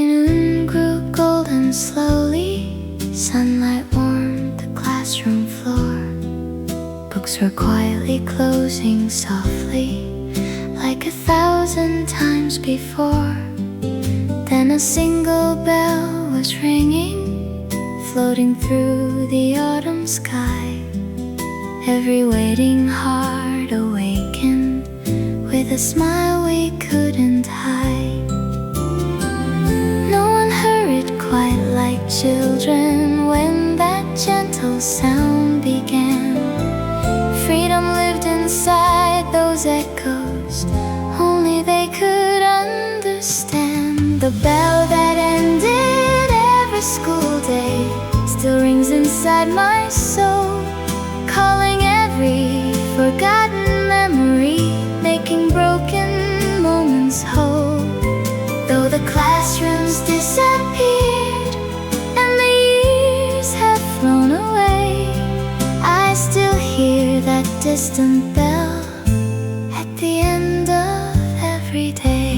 afternoon grew golden slowly. Sunlight warmed the classroom floor. Books were quietly closing softly, like 1,000 times before. Then a single bell was ringing, floating through the autumn sky. Every waiting heart awakened with a smile we couldn't hide. No one hurried quite like children when that gentle sound began. Freedom lived inside those echoes, only they could understand. The bell that ended every school day still rings inside my soul, calling every forgotten memory, making broken moments whole. Though the classrooms disappeared and the years have flown away, I still hear that distant bell at the end of every day.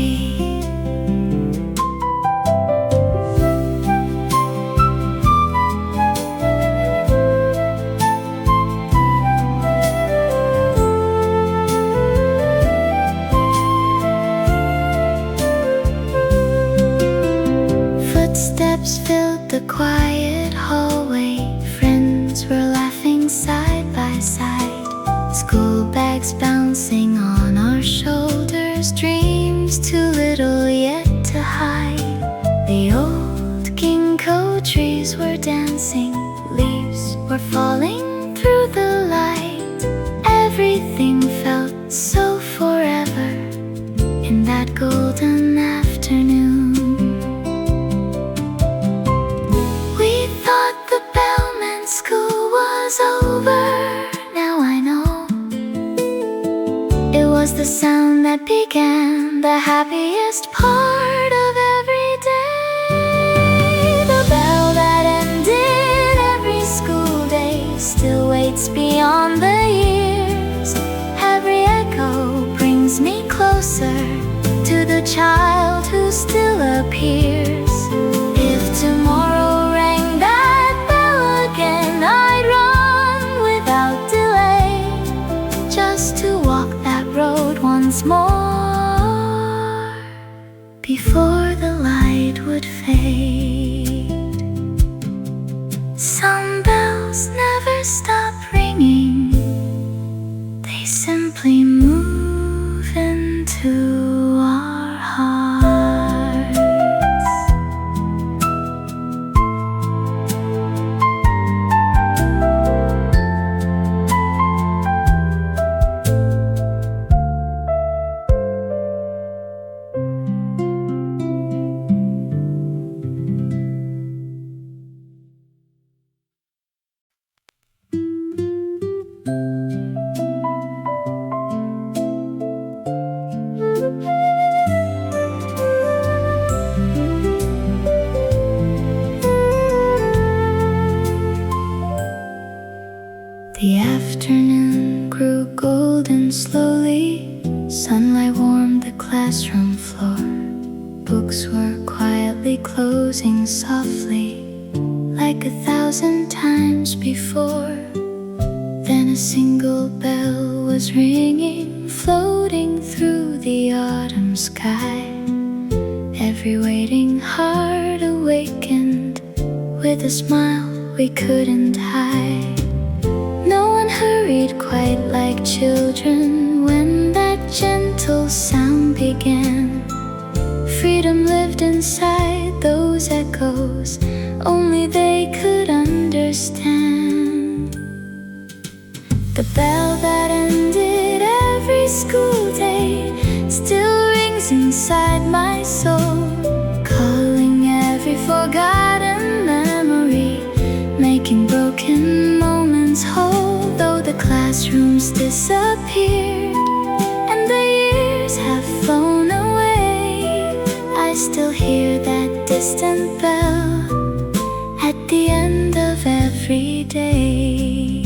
Footsteps filled the quiet hallway. Friends were laughing side by side. School bags bouncing on our shoulders. Dreams too little yet to hide. The old ginkgo trees were dancing. Leaves were falling through the light. Everything felt so forever in that golden afternoon. School was over, now I know. It was the sound that began the happiest part of every day. The bell that ended every school day still waits beyond the years. Every echo brings me closer to the child who still appears. If tomorrow rang that bell again, I'd run without delay, just to walk that road once more before the light would fade. Some bells never stop ringing, they simply move into our hearts. The afternoon grew golden slowly. Sunlight warmed the classroom floor. Books were quietly closing softly, like 1,000 times before. Then a single bell was ringing, floating through the autumn sky. Every waiting heart awakened with a smile we couldn't hide. No one hurried quite like children when that gentle sound began. Freedom lived inside those echoes, only they could understand. The bell that ended every school day still rings inside my soul, calling every forgotten memory, making broken moments whole. Though the classrooms disappeared and the years have flown away, I still hear that distant bell at the end of every day.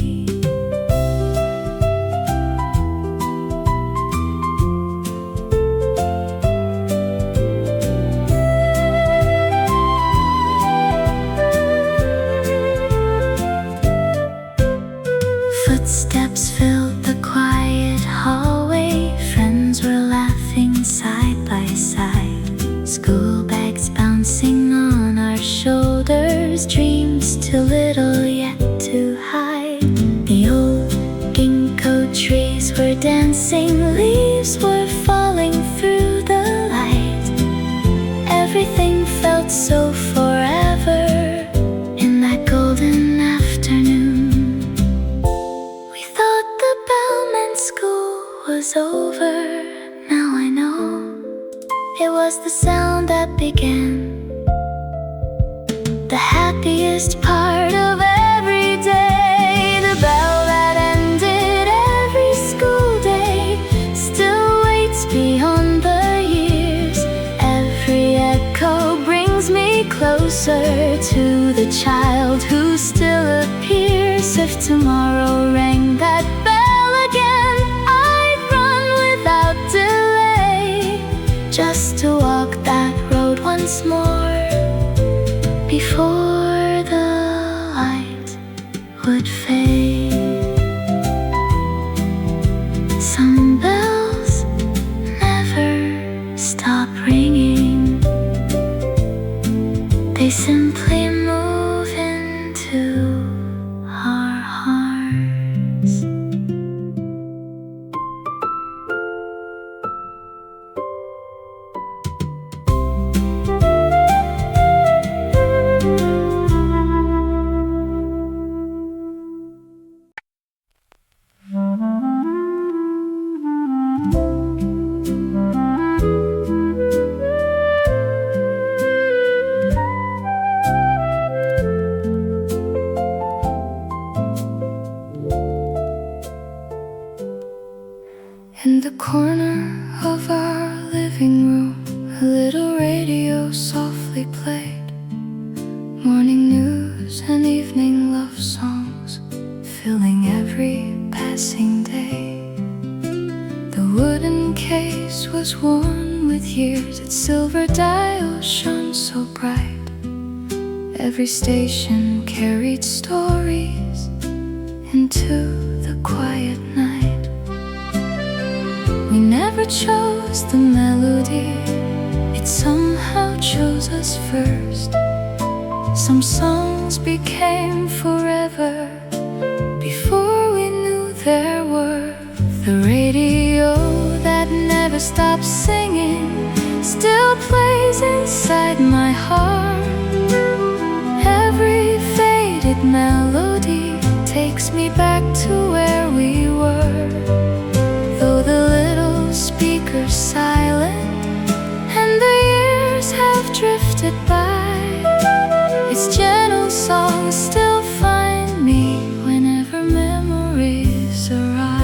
sweetest part of every day. The bell that ended every school day still waits beyond the years. Every echo brings me closer to the child who still appears. If tomorrow rang that bell again, I'd run without delay, just to walk that road once more before the light would fade. Some bells never stop ringing, they simply move into our hearts. In the corner of our living room, a little radio softly played. Morning news and evening love songs, filling every passing day. The wooden case was worn with years, its silver dial shone so bright. Every station carried stories into the quiet night. We never chose the melody, it somehow chose us first. Some songs became forever before we knew their worth. The radio that never stops singing still plays inside my heart. Every faded melody takes me back to where we were. Though the little speaker's silent and the years have drifted by, its gentle songs still find me whenever memories arrive.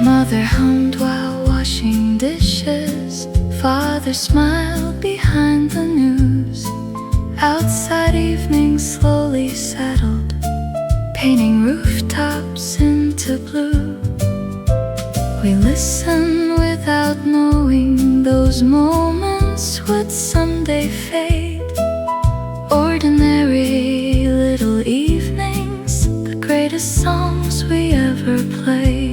Mother hummed while washing dishes, father smiled behind the news. Outside evening slowly settled, painting rooftops into blue. We listened without knowing those moments would someday fade. Ordinary little evenings, the greatest songs we ever played.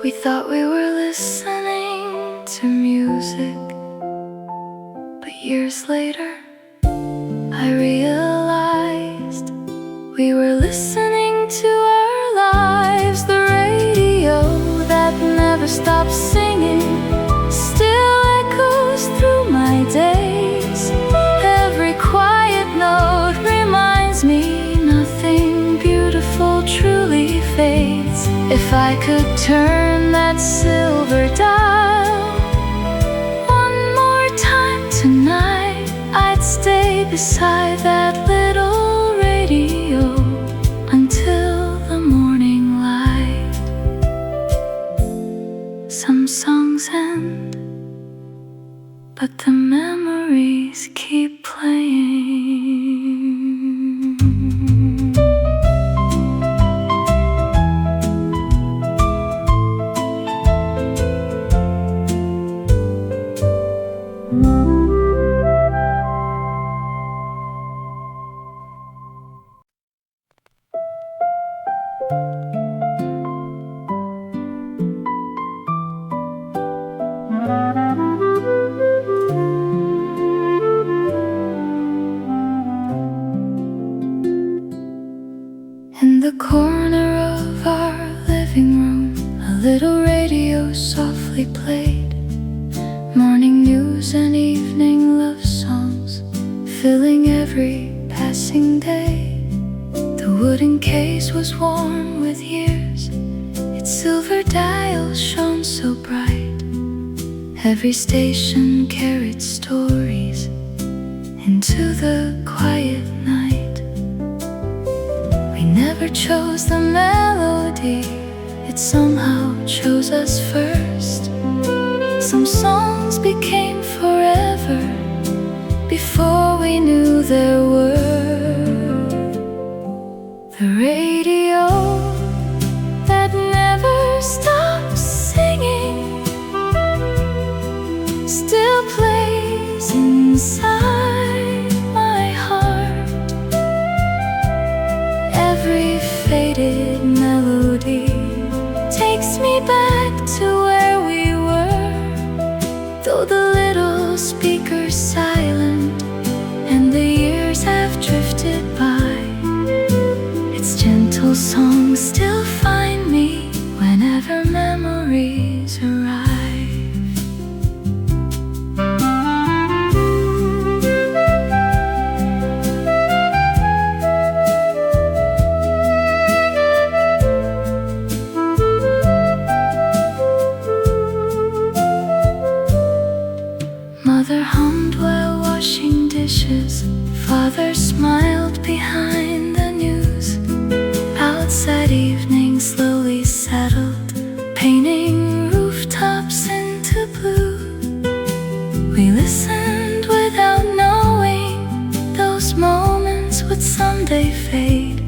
We thought we were listening to music, but years later I realized we were listening to our lives. The radio that never stops singing still echoes through my days. Every quiet note reminds me nothing beautiful truly fades. If I could turn that silver dial one more time tonight, I'd stay beside that little radio until the morning light. Some songs end, but the memories keep playing. corner of our living room, a little radio softly played, morning news and evening love songs, filling every passing day. The wooden case was worn with years, its silver dial shone so bright. Every station carried stories into the quiet night. We never chose the melody, it somehow chose us first. Some songs became forever before we knew their worth. The radio that never stops singing still plays inside my heart. Every faded melody takes me back to where we were. Though the little speaker's silent and the years have drifted by, its gentle songs still find me whenever memories arrive. Mother hummed while washing dishes, Father smiled behind the news. Outside evening slowly settled, painting rooftops into blue. We listened without knowing those moments would someday fade.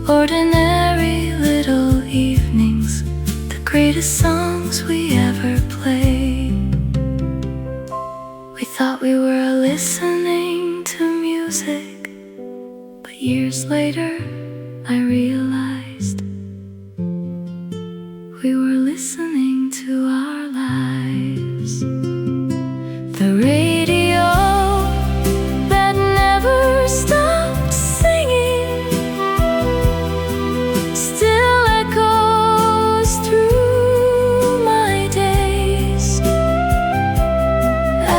Ordinary little evenings, the greatest songs we ever played. We thought we were listening to music, but years later I realized we were listening to our lives. The radio that never stopped singing still echoes through my days.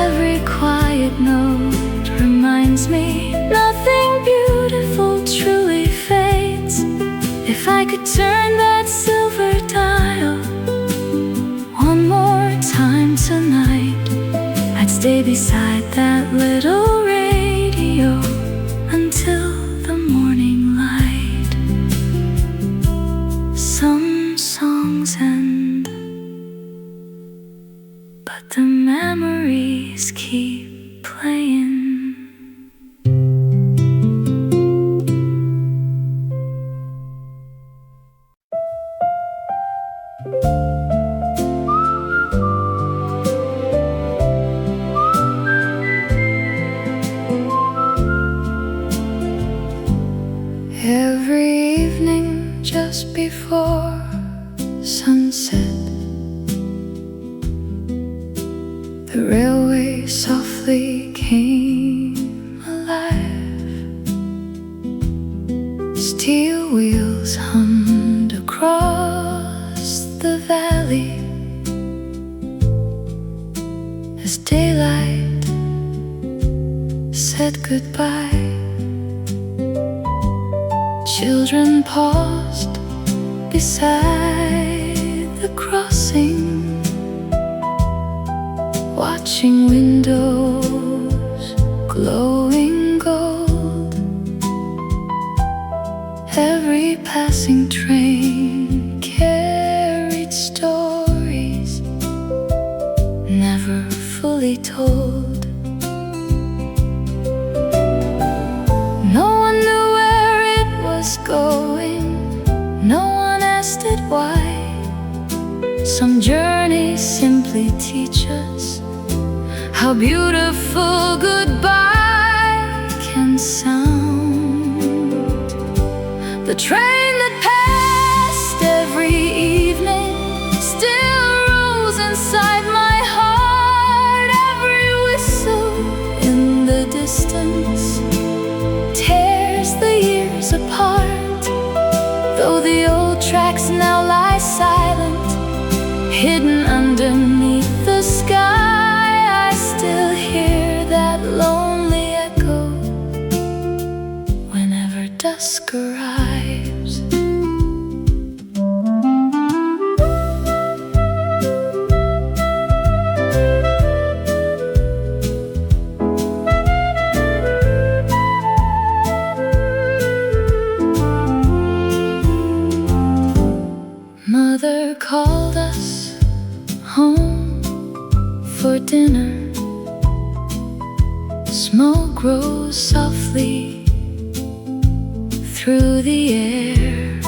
Every quiet note reminds me nothing beautiful truly fades. If I could turn that silver dial one more time tonight, I'd stay beside that little radio until the morning light. Some songs end, but the memories keep playing. Every evening just before sunset, the railway softly came alive. Steel wheels hummed across the valley as daylight said goodbye. Children paused beside the crossing, watching windows glowing gold. Every passing train carried stories never fully told. No one knew where it was going, no one asked it why. Some journeys simply teach us how beautiful goodbye can sound. The train that passed every evening still rolls inside my heart. Every whistle in the distance tears the years apart. dusk arrives. Mother called us home for dinner. Smoke rose softly through the air.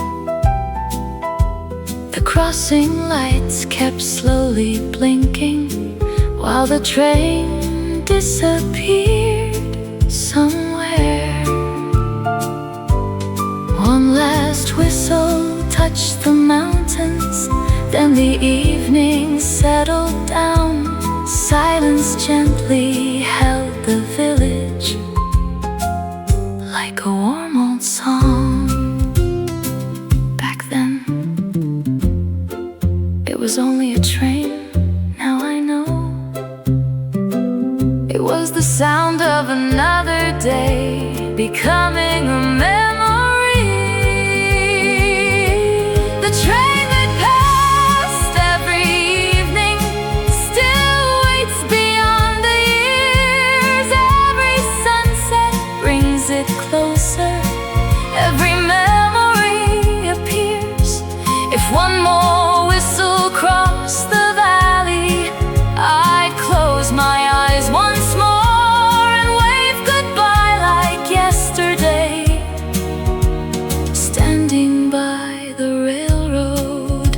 The crossing lights kept slowly blinking while the train disappeared somewhere. One last whistle touched the mountains, then the evening settled down. Silence gently held the village like a warm old song. Back then, it was only a train, now I know. It was the sound of another day becoming a memory. The train that passed every evening still waits beyond the years. Every sunset brings it closer. Every memory appears. If one more whistle crossed the valley, I'd close my eyes once more and wave goodbye like yesterday. Standing by the railroad,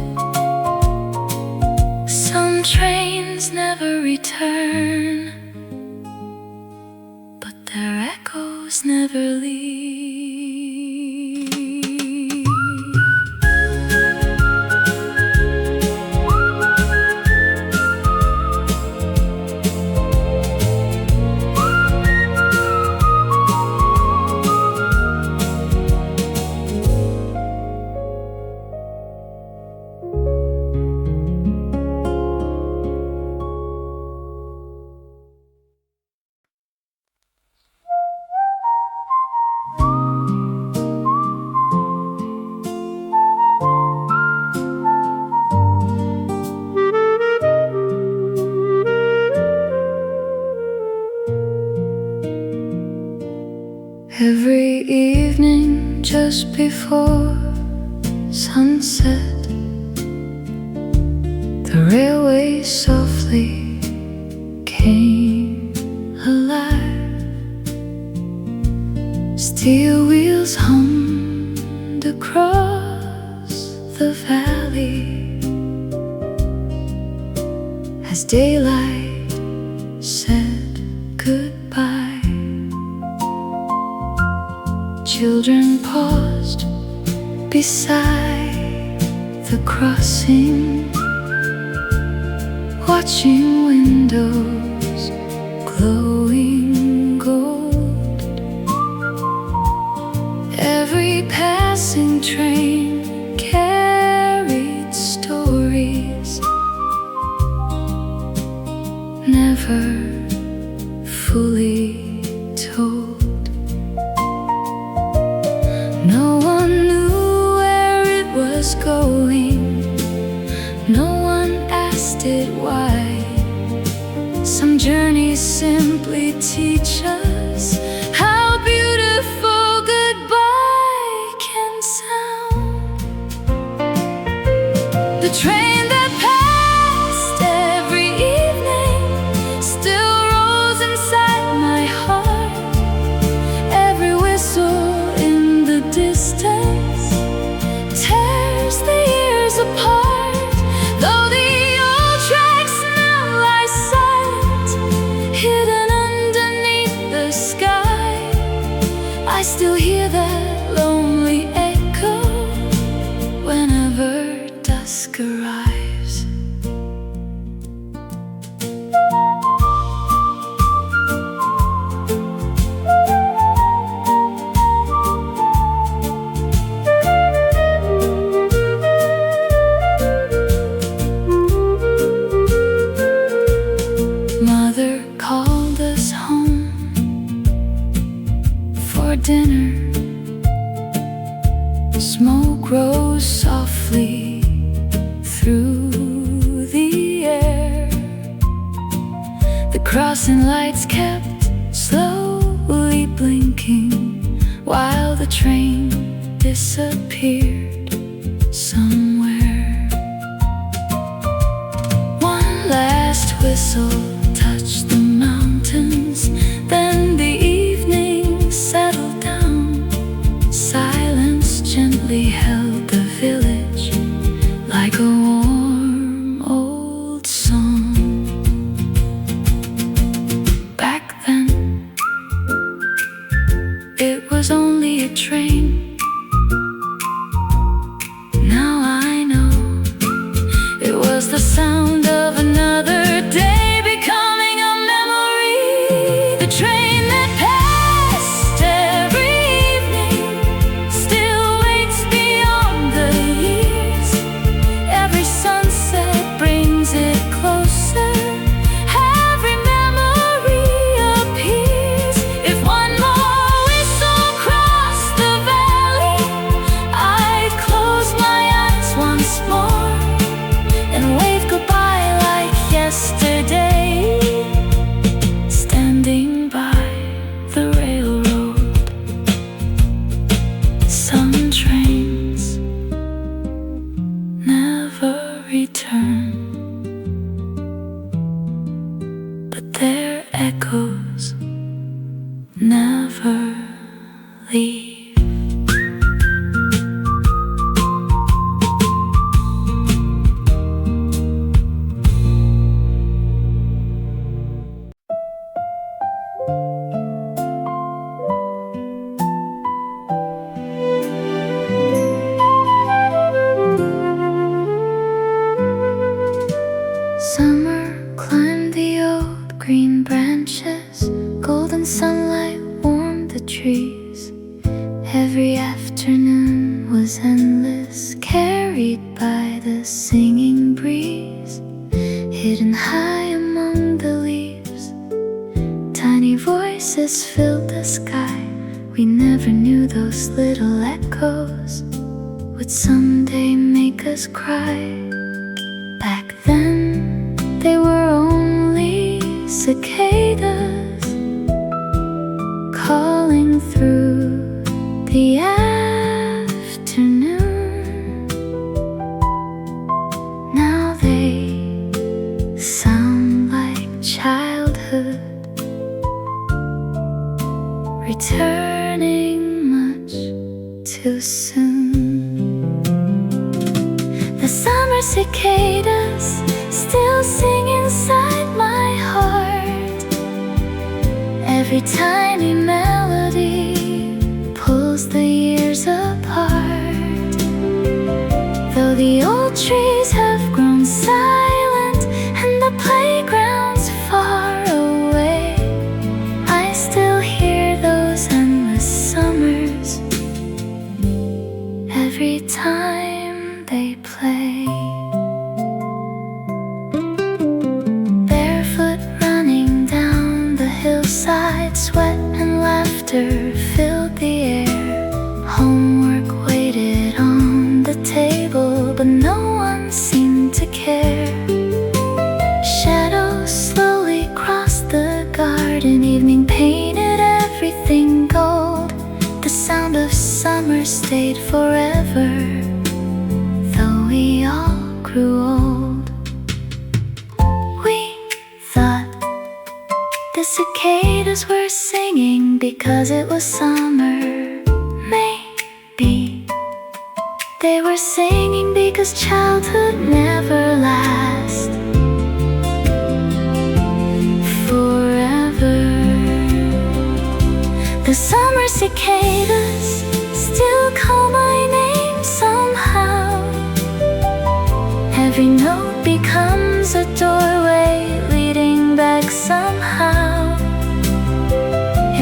some trains never return, but their echoes never leave. Every evening just before sunset, the railway softly came alive. Steel wheels hummed across the valley as daylight said goodbye. Children paused beside the crossing, watching windows glowing gold. Every passing train carried stories never fully told. No one knew where it was going, no one asked it why. Some journeys simply teach us how beautiful goodbye can sound. The train that passed every evening still rolls inside my heart. Every whistle in the distance tears the years apart. Though the old tracks now lie silent, hidden underneath the sky, I still hear that lonely echo whenever dusk arrives. Mother called us home for dinner. rose softly through the air. The crossing lights kept slowly blinking while the train disappeared somewhere. One last whistle touched the mountains, then the evening settled down. Silence gently held the village like a warm old song. Back then, it was only a train. Now I know it was the sound of another day becoming a memory. The train that passed every evening still waits beyond the years. Every sunset brings it closer. Every memory appears. If one more whistle crossed the valley, I'd close my eyes once more and wave goodbye like yesterday. Standing by the railroad, some trains never return, but their echoes never leave. Summer climbed the old green branches. Golden sunlight warmed the trees. Every afternoon was endless, carried by the singing breeze. Hidden high among the leaves, tiny voices filled the sky. We never knew those little echoes would someday make us cry. Back then, they were only cicadas calling through the afternoon. Now they sound like childhood, returning much too soon. The summer cicadas still sing inside my heart. Every tiny melody pulls the years apart. Though the old trees have grown silent and the playground's far away, I still hear those endless summers every time they play. Barefoot running down the hillside, sweat and laughter filled the air. Homework waited on the table, but no one seemed to care. Shadows slowly crossed the garden, evening painted everything gold. The sound of summer stayed forever, though we all grew old. We thought the cicadas were singing because it was summer. Maybe they were singing because childhood never lasts forever. The summer cicadas still call my name somehow. Every note becomes a doorway leading back somehow.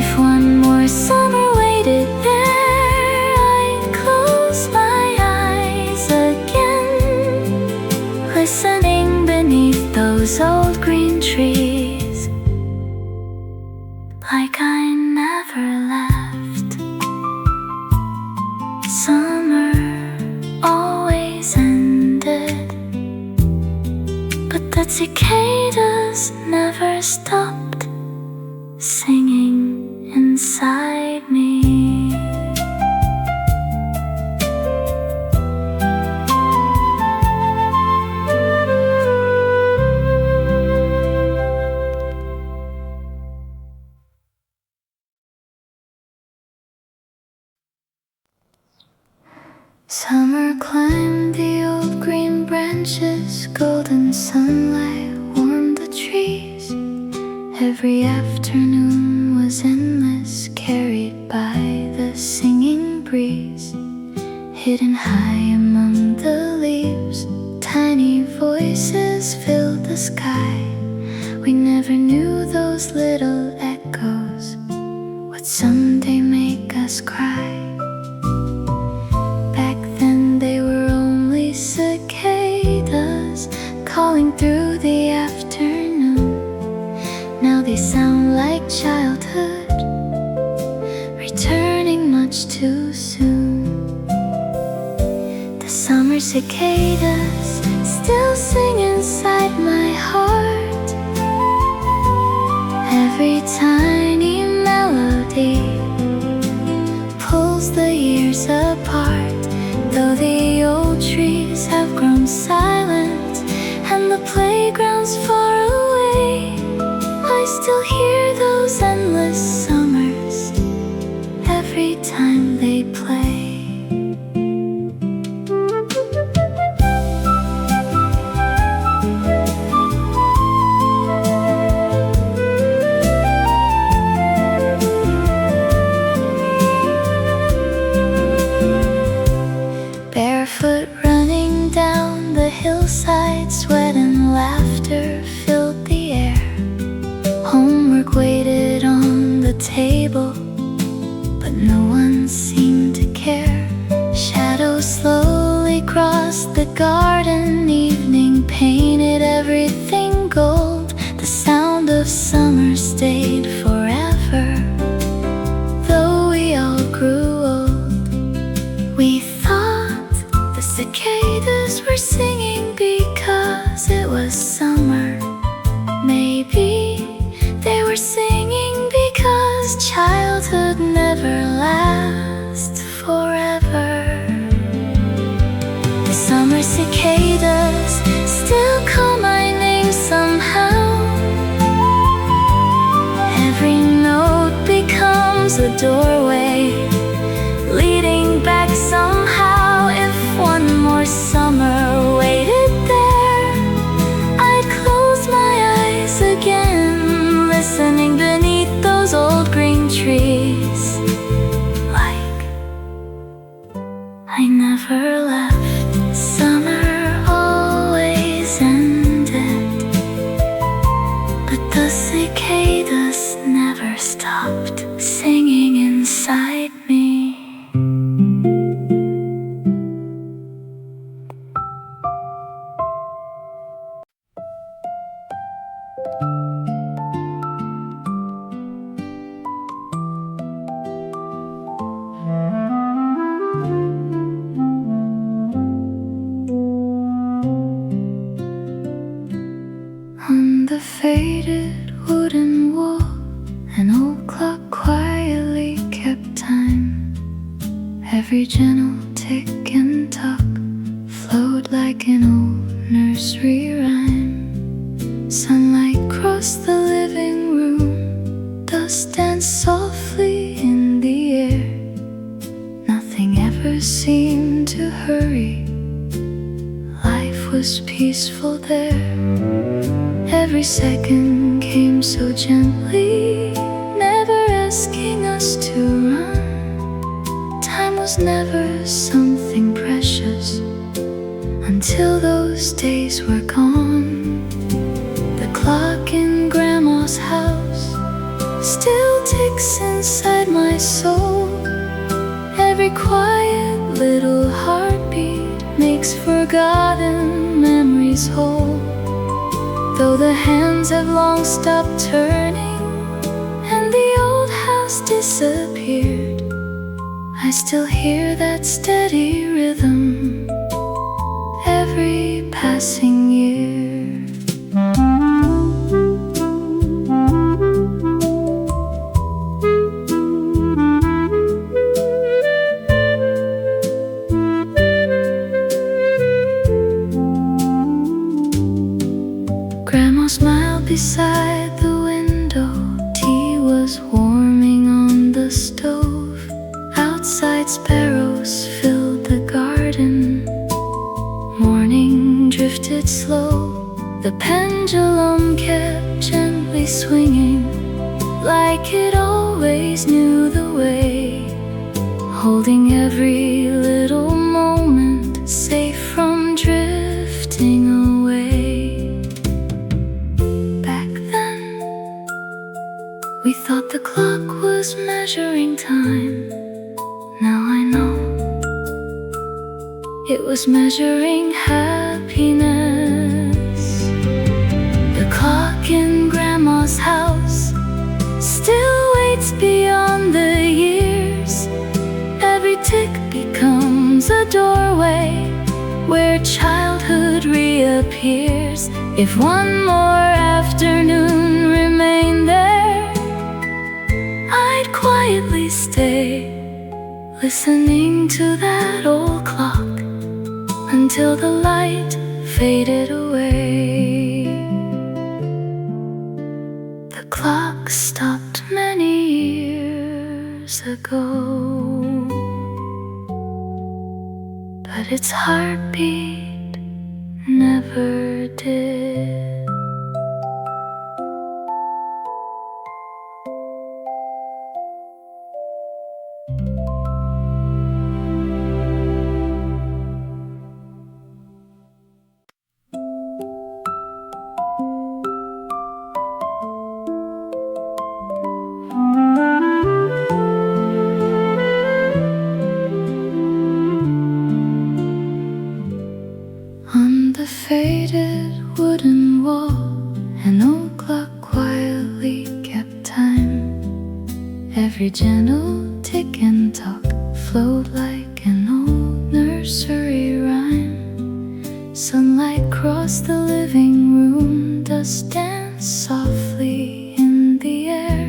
If one more summer waited there, I'd close my eyes again, listening beneath those old green trees, like I never left. Summer cicadas never stopped singing inside me. Summer climbed the old green branches, golden sunlight warmed the trees. Every afternoon was endless, carried by the singing breeze. Hidden high among the leaves, tiny voices filled the sky. We never knew those little echoes would someday make us cry. Cicadas calling through the afternoon. Now they sound like childhood, returning much too soon. The summer cicadas still sing inside my heart. Every tiny melody pulls the years apart. Though the old trees have grown silent and the playground's far away, I still hear those endless summers every time they play. Barefoot running down the hillside, sweat and laughter filled the air. Homework waited on the table, but no one seemed to care. Shadows slowly crossed the garden, evening painted everything gold. The sound of summer stayed forever, though we all grew old. We the cicadas were singing because it was summer. Maybe they were singing because childhood never lasts forever. The summer cicadas still call my name somehow. Every note becomes a doorway leading back somehow. If one more summer waited there, I'd close my eyes again, listening beneath those old green trees, like I never left. Summer always ended, but the cicadas never stopped singing inside me. On the faded wooden wall, an old clock quietly kept time. Every gentle tick and tock flowed like an old nursery rhyme. Sunlight crossed the living room, dust danced softly in the air. Nothing ever seemed to hurry, life was peaceful there. Every second came so gently, never asking us to run. Time was never something precious until those days were gone. The clock in Grandma's house still ticks inside my soul. Every quiet little heartbeat makes forgotten memories whole. Though the hands have long stopped turning and the old house disappeared, I still hear that steady rhythm every passing year. was warming on the stove. Outside sparrows filled the garden. Morning drifted slow. The pendulum kept gently swinging, like it always knew the way, holding every little moment safe from drifting away. Back then, we thought the clock was measuring time. Now I know it was measuring happiness. The clock in Grandma's house still waits beyond the years. Every tick becomes a doorway where childhood reappears. If one more afternoon remained there, I'd quietly stay, listening to that old clock until the light faded away. The clock stopped many years ago, but its heartbeat never did. On the faded wooden wall, an old clock quietly kept time. Every gentle tick and talk flowed like an old nursery rhyme. Sunlight crossed the living room, dust danced softly in the air.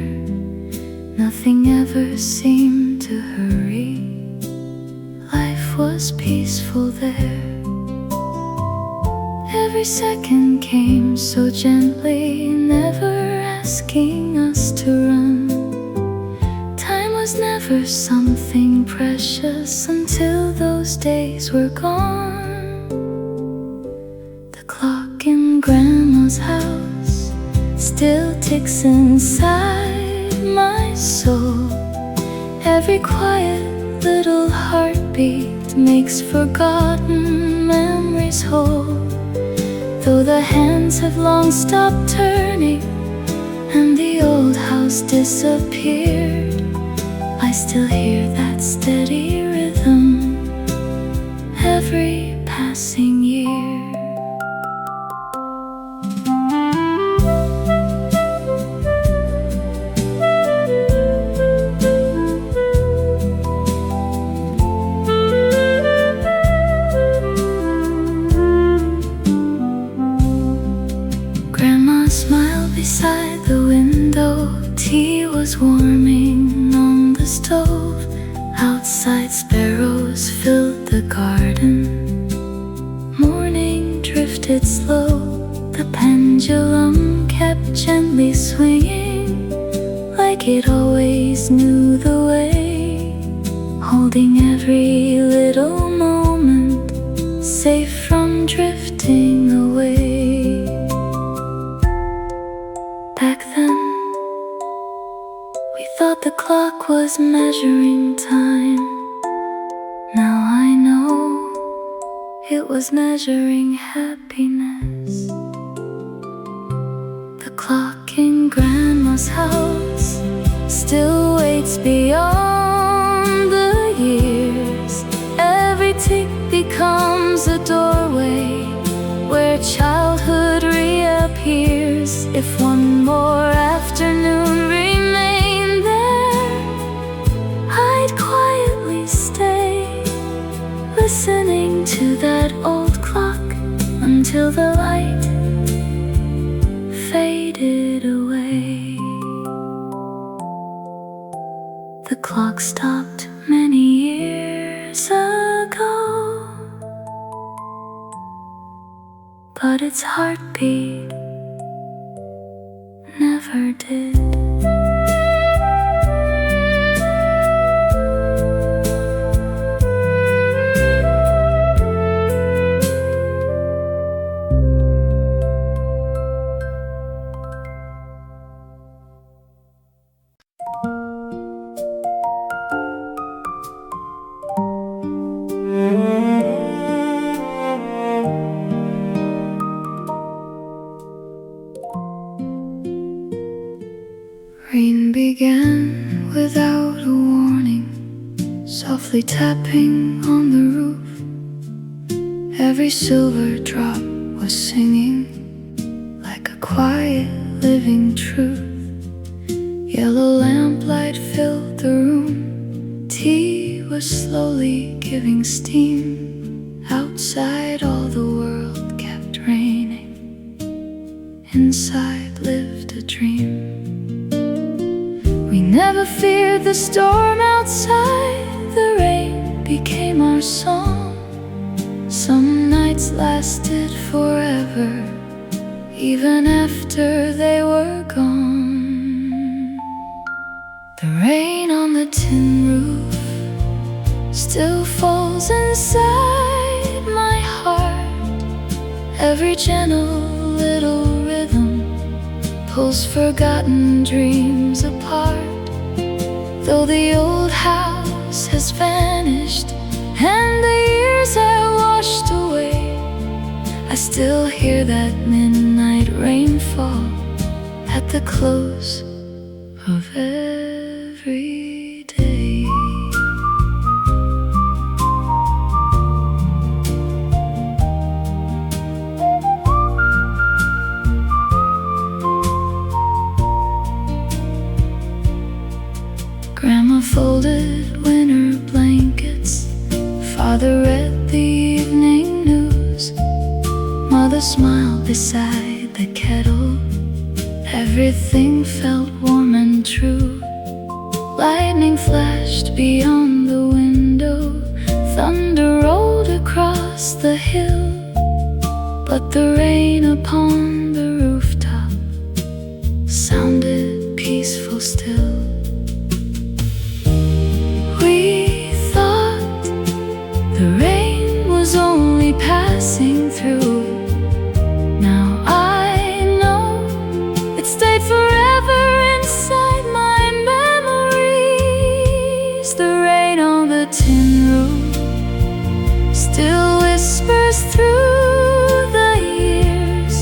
Nothing ever seemed to hurry. Life was peaceful there. Every second came so gently, never asking us to run. Time was never something precious until those days were gone. The clock in Grandma's house still ticks inside my soul. Every quiet little heartbeat makes forgotten memories whole. Though the hands have long stopped turning and the old house disappeared, I still hear that steady rhythm every passing year. Beside the window, tea was warming on the stove. Outside sparrows filled the garden. Morning drifted slow. The pendulum kept gently swinging, like it always knew the way, holding every little moment safe from drifting away. Back then, we thought the clock was measuring time. Now I know it was measuring happiness. The clock in Grandma's house still waits beyond the years. Every tick becomes a doorway where childhood reappears. If one more afternoon remained there, I'd quietly stay, listening to that old clock until the light faded away. The clock stopped many years ago, but its heartbeat never did. rain began without a warning, softly tapping on the roof. Every silver drop was singing like a quiet living truth. Yellow lamplight filled the room. Tea was slowly giving steam. Outside all the world kept raining. Inside lived a dream. We never feared the storm outside. The rain became our song. Some nights lasted forever, even after they were gone. The rain on the tin roof still falls inside my heart. Every gentle little rhythm pulls forgotten dreams apart. Though the old house has vanished and the years have washed away, I still hear that midnight rainfall at the close of every day. Grandma folded winter blankets. Father read the evening news. Mother smiled beside the kettle. Everything felt warm and true. Lightning flashed beyond the window. Thunder rolled across the hill. But the rain upon the rooftop sounded peaceful still. We thought the rain was only passing through. Now I know it stayed forever inside my memories. The rain on the tin roof still whispers through the years.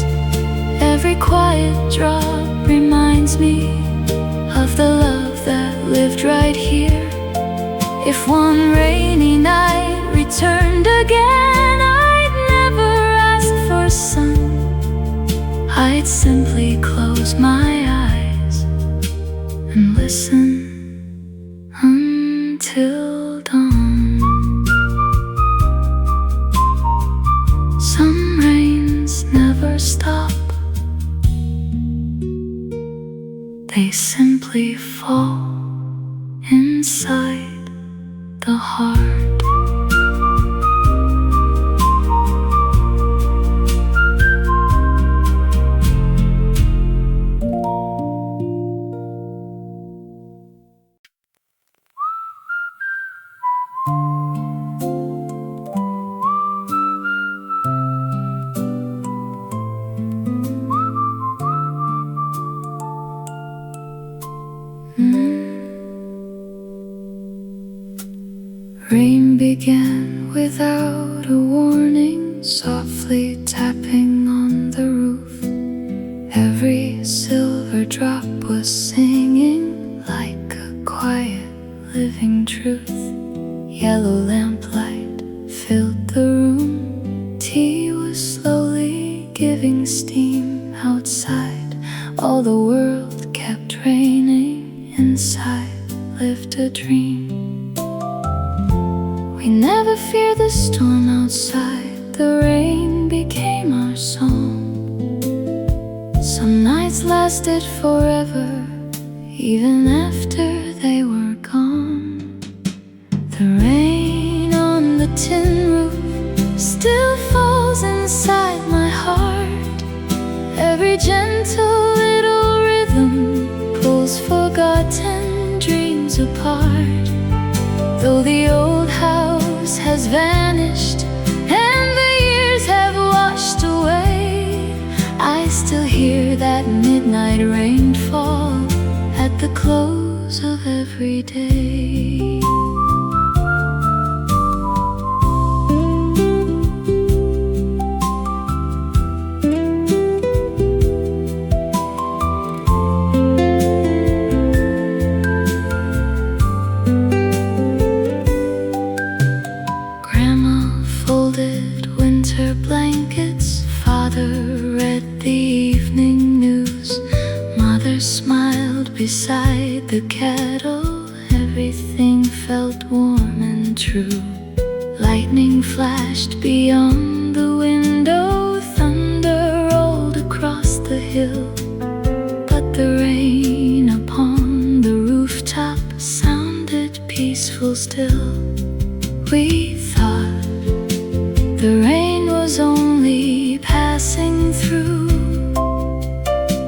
Every quiet drop reminds me of the love that lived right here. If one rainy night returned again, I'd never ask for sun. I'd simply close my eyes and listen until dawn. Some rains never stop. They simply fall inside the heart. Rain began without a warning, softly tapping on the roof. Every silver drop was singing like a quiet living truth. Yellow lamplight filled the room. Tea was slowly giving steam. Outside all the world kept raining. Inside lived a dream. We never feared the storm outside. The rain became our song. Some nights lasted forever, even after they were gone. The rain on the tin roof still falls inside my heart. Every gentle little rhythm pulls forgotten dreams apart. Though the old house has vanished and the years have washed away, I still hear that midnight rainfall at the close of every day. the kettle, everything felt warm and true. Lightning flashed beyond the window, thunder rolled across the hill, but the rain upon the rooftop sounded peaceful still. We thought the rain was only passing through.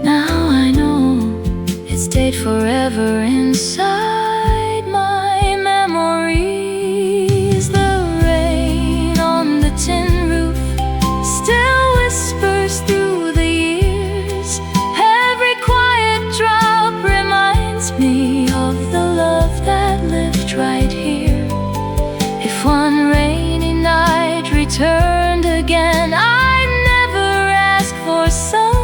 Now I know it stayed forever inside my memories. The rain on the tin roof still whispers through the years. Every quiet drop reminds me of the love that lived right here. If one rainy night returned again, I'd never ask for sun.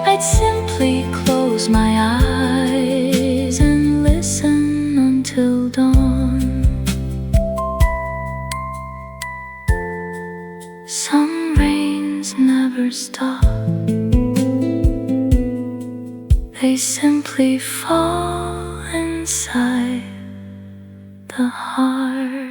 I'd simply close my eyes and listen until dawn. Some rains never stop. They simply fall inside the heart.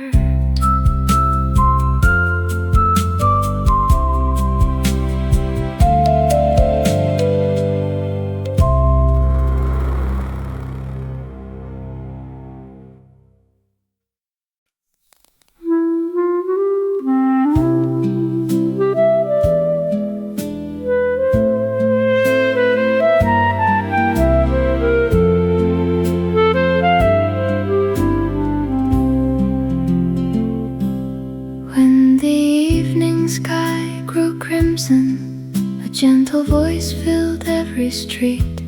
A gentle voice filled every street.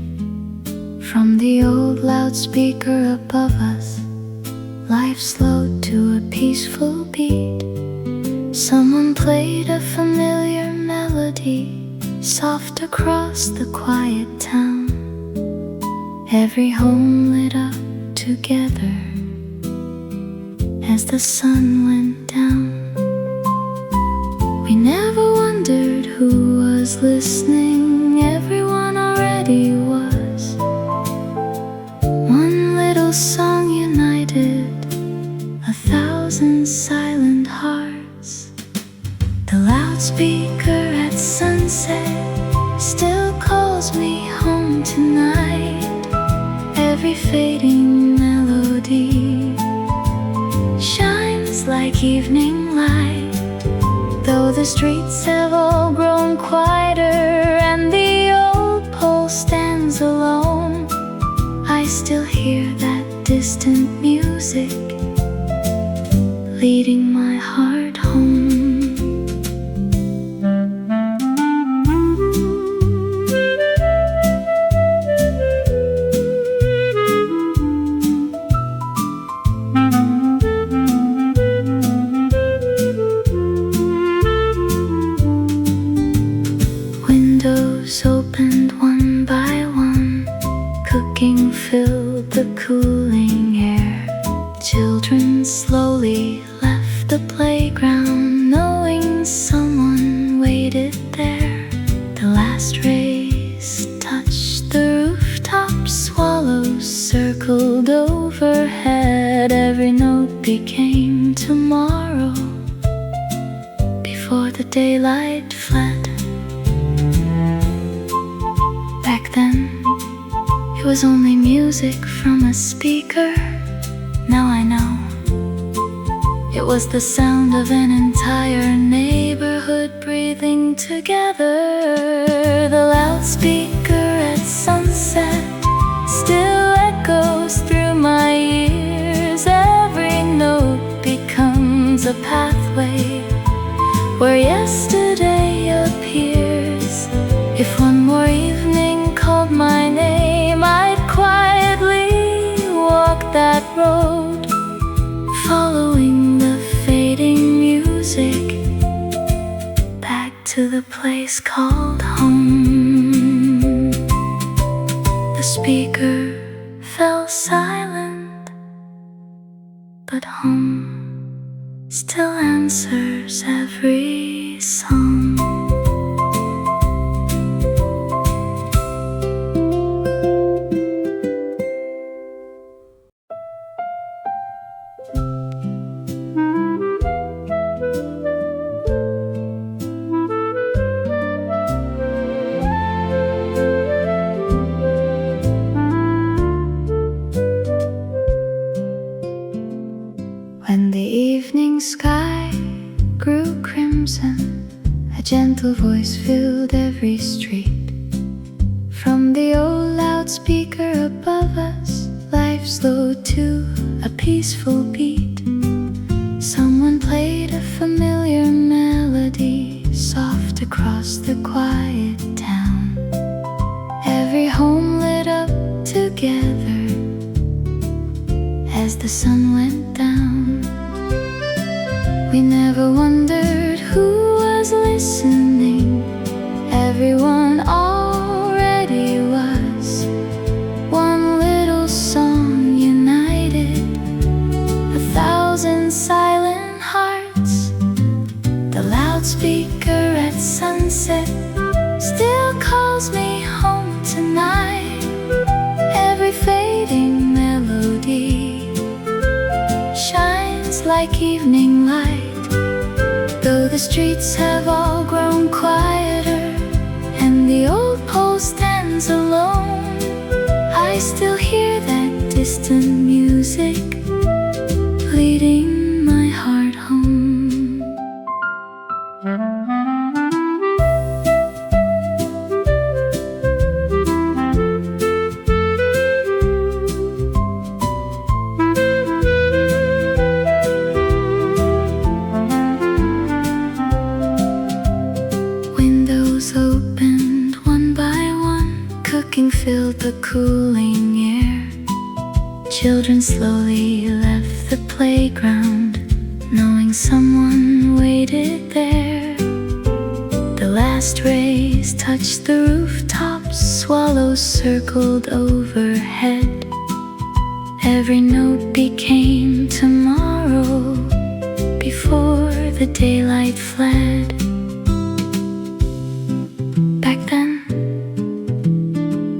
From the old loudspeaker above us, life slowed to a peaceful beat. Someone played a familiar melody, soft across the quiet town. Every home lit up together as the sun went down. We never wondered who was listening, everyone already was. One little song united 1,000 silent hearts. The loudspeaker at sunset still calls me home tonight. Every fading melody shines like evening light. Though the streets have all grown quieter and the old pole stands alone, I still hear that distant music leading my heart home. Opened one by one, cooking filled the cooling air. Children slowly left the playground, knowing someone waited there. The last rays touched the rooftop, swallows circled overhead. Every note became tomorrow before the daylight fled. Back then, it was only music from a speaker. Now I know it was the sound of an entire neighborhood breathing together. The loudspeaker at sunset still echoes through my ears. Every note becomes a pathway where yesterday appears. If one more evening called my name, I'd quietly walk that road, following the fading music back to the place called home. The speaker fell silent, but home still answers every song. sky grew crimson. A gentle voice filled every street. From the old loudspeaker above us, life slowed to a peaceful beat. Someone played a familiar melody, soft across the quiet town. Every home lit up together as the sun went down. We never wondered who was listening. Everyone already was. One little song united 1,000 silent hearts. The loudspeaker at sunset still calls me home tonight. Every fading melody shines like evening light. Though the streets have all grown quieter and the old pole stands alone, I still hear that distant music leading my heart home. Windows opened one by one, cooking filled the cooling air. Children slowly left the playground, knowing someone waited there. The last rays touched the rooftops, swallows circled overhead. Every note became tomorrow before the daylight fled. Back then,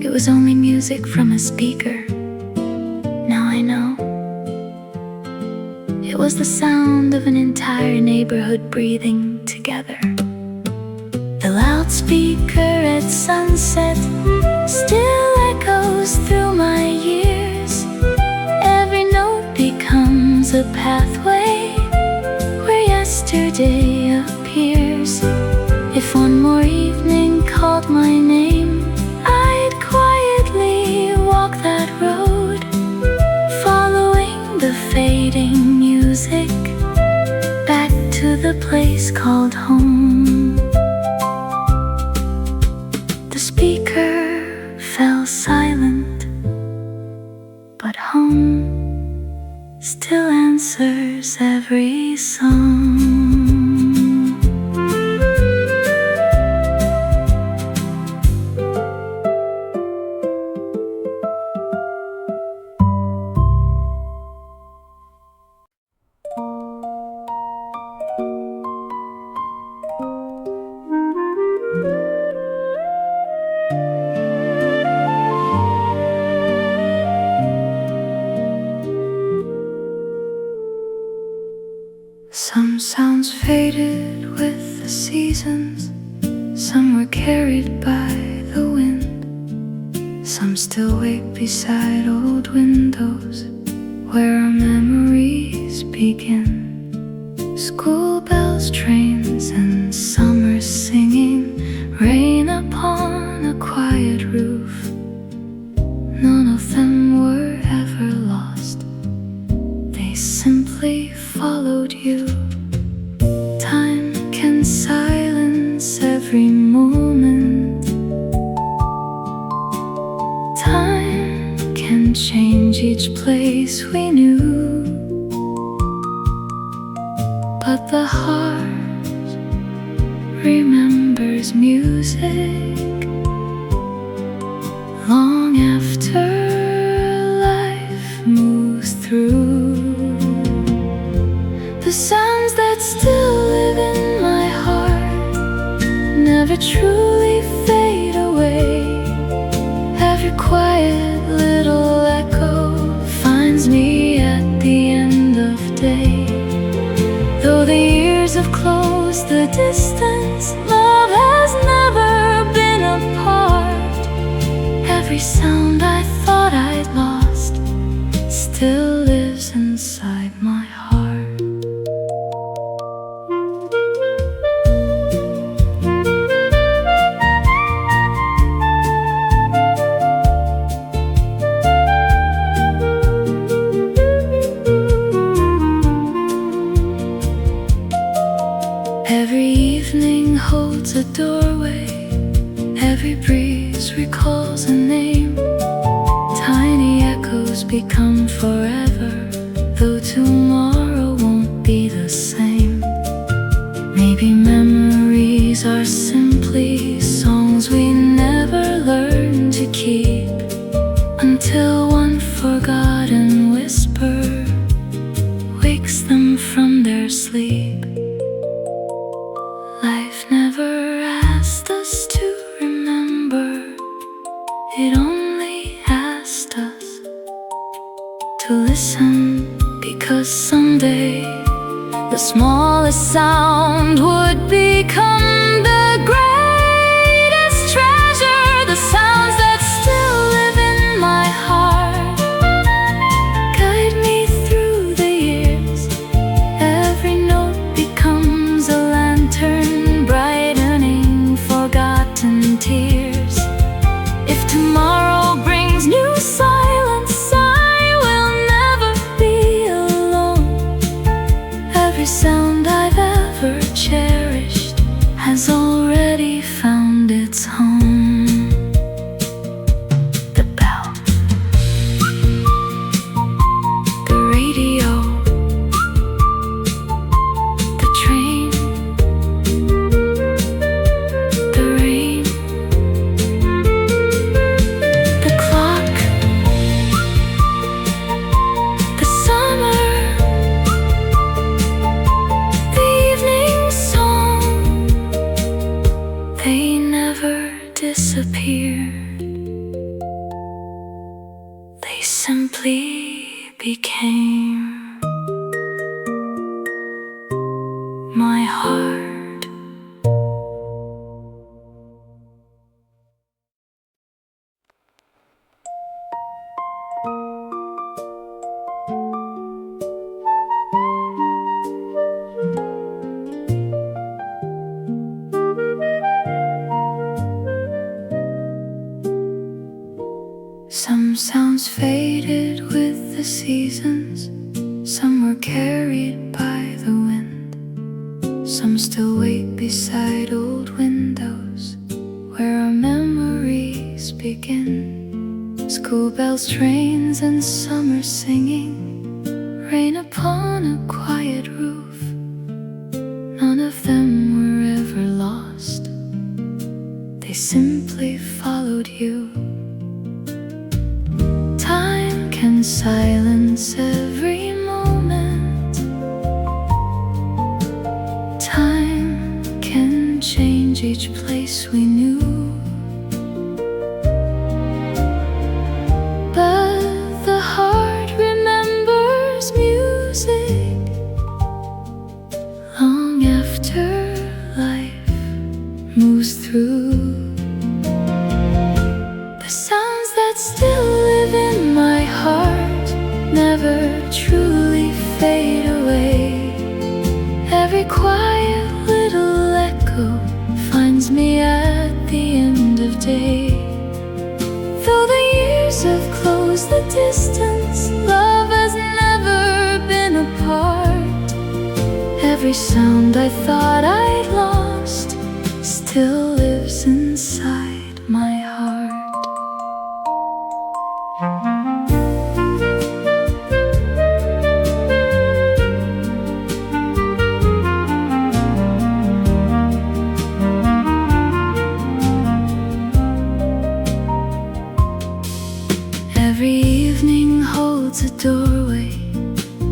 it was only music from a speaker. Now I know it was the sound of an entire neighborhood breathing together. The loudspeaker at sunset still echoes through my years. Every note becomes a pathway where yesterday appears. If one more evening called my name, I'd quietly walk that road, following the fading music back to the place called home. The speaker fell silent, but home still answers every song. Some sounds faded with the seasons, some were carried by the wind. Some still wake beside old windows where our memories begin. School bells, trains, and summer singing, rain upon a quiet roof. None of them were ever lost, they simply followed you. Time can silence every moment. Time can change each place we knew. But the heart remembers music long after life moves through. The sounds that still live in my heart never truly fade away. Every quiet little echo finds me at the end of day. Though the years have closed the distance, love has never been apart. Every sound I thought I'd lost still lives inside my heart. echoes become forever, though tomorrow won't be the same. Maybe memories are simply songs we never learned to keep, until one forgotten whisper wakes them from their sleep. Life never asked us to remember, it only asked us to listen, because someday the smallest sound would become the greatest treasure. The sounds that still live in my heart guide me through the years. Every note becomes a lantern, brightening forgotten tears. If tomorrow brings new silence, I will never be alone. Every sound I've ever cherished has already found its home. The bell, the radio, the train, the rain, the clock, the summer, the evening song. They never disappeared, they simply became my heart. Some sounds faded with the seasons, some were carried by the wind. Some still wait beside old windows where our memories begin. School bells, trains, and summer singing rain upon a quiet roof. None of them were ever lost, they simply followed you. Time can silence every moment, time can change each place we knew. But the heart remembers music long after life moves through. The sounds that still live in my heart never truly fade away. Every quiet little echo finds me at the end of day. Though the years have closed the distance, love has never been apart. Every sound I thought I'd lost still lives inside my heart. Every evening holds a doorway,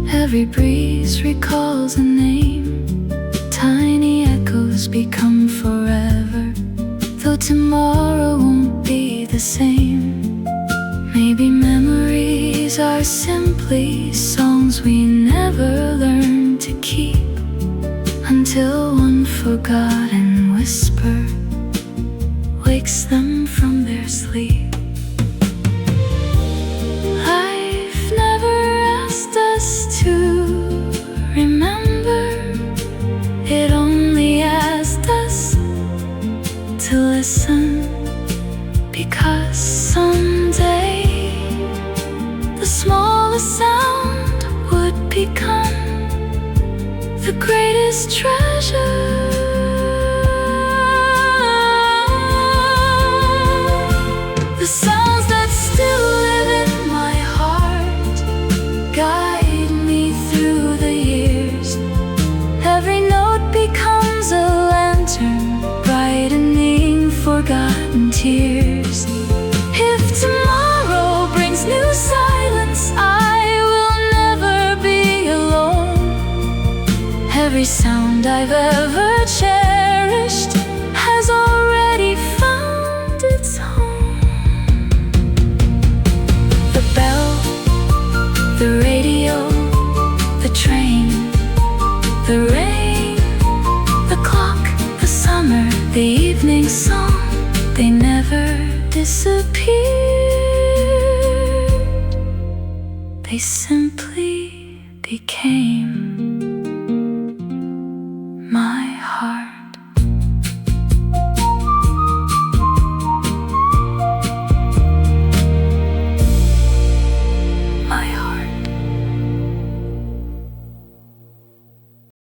every breeze recalls a name. Tiny echoes become forever, though tomorrow won't be the same. Maybe memories are simply songs we never learned to keep, until one forgotten whisper wakes them from their sleep. Life never asked us to remember, it only asked us to listen, because someday the smallest sound would become the greatest treasure. The sounds that still live in my heart sound I've ever cherished has already found its home. The bell, the radio, the train, the rain, the clock, the summer, the evening song, they never disappear. They simply became